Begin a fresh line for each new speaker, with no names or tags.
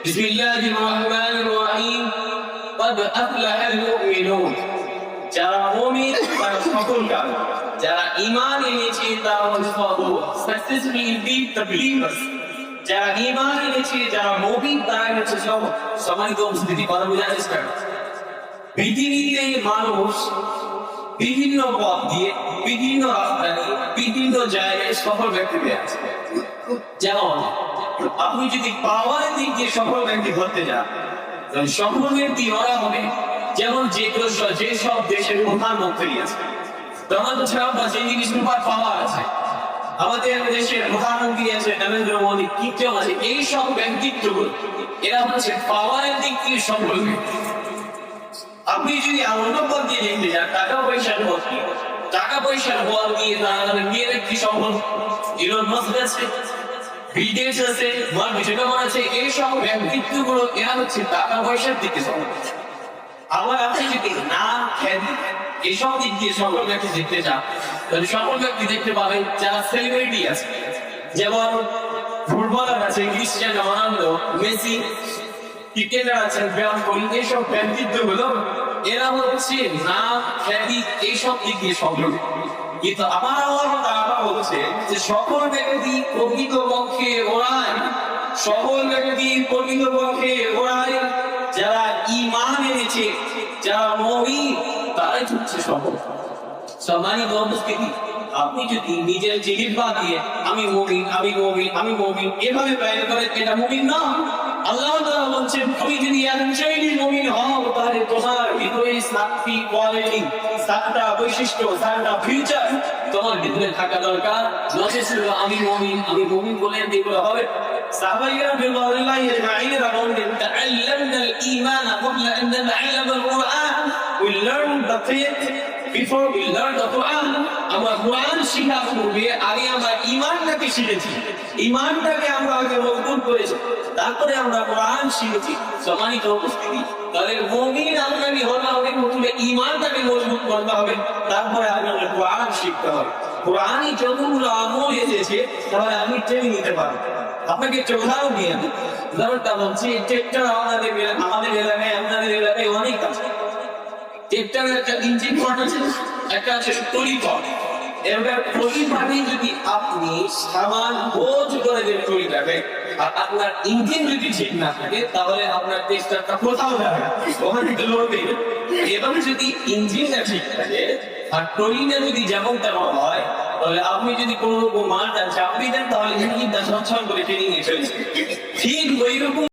বিসমিল্লাহির রহমানির রহিম قد أفلح المؤمنون যারা মুমিন তারা সফলকাম, যারা ঈমান এনেছে তারা হলো সাকসেসফুল ইনডিড দ্য বিলিভার্স। যারা ঈমান এনেছে, যারা মুমিন তারা হচ্ছে সম্মানিত উপস্থিতি। কথা বোঝা যাচ্ছে? পৃথিবীতে মানুষ বিভিন্ন পথ দিয়ে, বিভিন্ন রাস্তা দিয়ে, বিভিন্ন জায়গায় সফল ব্যক্তি আছে। যেমন আপনি যদি পাওয়ারের দিক দিয়ে সফল ব্যক্তি ধরতে যান, সফল ব্যক্তি ওরা হবে যেমন যেসব দেশের প্রধানমন্ত্রী আছে, ডোনাল্ড ট্রাম্প আছে, জিনিসের উপর পাওয়ার আছে। আমাদের দেশের প্রধানমন্ত্রী আছে নরেন্দ্র মোদী, কিংজন আছে, এইসব ব্যক্তিত্বগুলো এরা হচ্ছে পাওয়ারের দিক দিয়ে সফল ব্যক্তি। আপনি যদি অন্য পথ দিয়ে দেখতে যান, টাকা পয়সার পথ দিয়ে, টাকা পয়সার বল দিয়ে তারা বিয়ে ব্যক্তি সফল। ইলন মাস্ক আছে, বিল গেটস আছে, মার্ক জুকারবার্গ আছে, এইসব ব্যক্তিত্বগুলো এরা হচ্ছে টাকা পয়সার দিকে সফল। আবার আপনি যদি না খ্যাতি এইসব দিক দিয়ে সফল ব্যক্তি দেখতে চান, তাহলে সফল ব্যক্তি দেখতে পাবেন যারা সেলিব্রিটি আছে, যেমন ফুটবলার আছে ক্রিস্টিয়ানো রোনালদো, মেসি, ক্রিকেটার আছেন বিরাট কোহলি। এইসব ব্যক্তিত্বগুলো এরা হচ্ছে না খ্যাতি এইসব দিক দিয়ে সফল। কিন্তু আমার আল্লাহ বলছে যে সকল ব্যক্তি প্রকৃতপক্ষে ওরাই, সকল ব্যক্তি প্রকৃতপক্ষে ওরাই যারা ঈমান এনেছে, যারা মুমিন, তারাই হচ্ছে সফল। সম্মানিত উপস্থিতি, আপনি যদি নিজের জিহ্বা দিয়ে আমি মুমিন, আমি মুমিন, আমি মুমিন এভাবে বাইরে করেন, এটা মুমিন না। আল্লাহ তাআলা বলছেন তুমি যদি একচেটিয়া মুমিন হও, তাহলে তোমার ভিতরে সাতটি কোয়ালিটি, সাতটা বৈশিষ্ট্য, সাতটা ফিচার তোমার ভিতরে থাকা দরকার। যথেষ্ট আমি মুমিন, আমি মুমিন বলে এগুলো হবে। সাহাবায়ে রাদিয়াল্লাহু আজমাইন বলেন তাআল্লামনাল ঈমান ক্বাবলা আন না'লামাল কুরআন। We learn the faith before we learn the Quran. আমরা কোরআন শিখা পূর্বে আগে আমরা ঈমানটাকে শিখেছি, ঈমানটাকে আমরা আগে মজবুত করেছি, তারপরে আমরা কোরআন শিখেছি। সম্মানিত উপস্থিতি, তাহলে মুমিন আপনাকে হতে হবে, প্রথমে ঈমানটাকে মজবুত করতে হবে, তারপরে আপনাকে কোরআন শিখতে হবে। কোরআনই যতগুলো আমল এসেছে তাহলে আমি টেনে নিতে পারবো। আপনাকে একটা উদাহরণ দিয়ে দিই, উদাহরণটা বলছি, ট্রেক্টর আমাদের এলাকায়, আপনাদের এলাকায় অনেক আছে। ট্রেক্টরের একটা ইঞ্জিন পার্ট আছে, একটা আছে টলি পার্ট। এবার টলি পার্টে যদি আপনি সামান বোঝ করে দেন টলিটাকে, আর আপনার ইঞ্জিন যদি ঠিক না থাকে, তাহলে আপনার ট্রেক্টরটা কোথাও যাবে না, ওখানে লড়বে। এবার যদি ইঞ্জিনটা ঠিক থাকে আর টলিটা যদি যেমন তেমন হয়, তাহলে আপনি যদি কোনো রকম মালটা চাপিয়ে দেন, তাহলে ইঞ্জিনটা সচ্ছল করে ট্রেনিং এ চলছে। ঠিক ওই রকম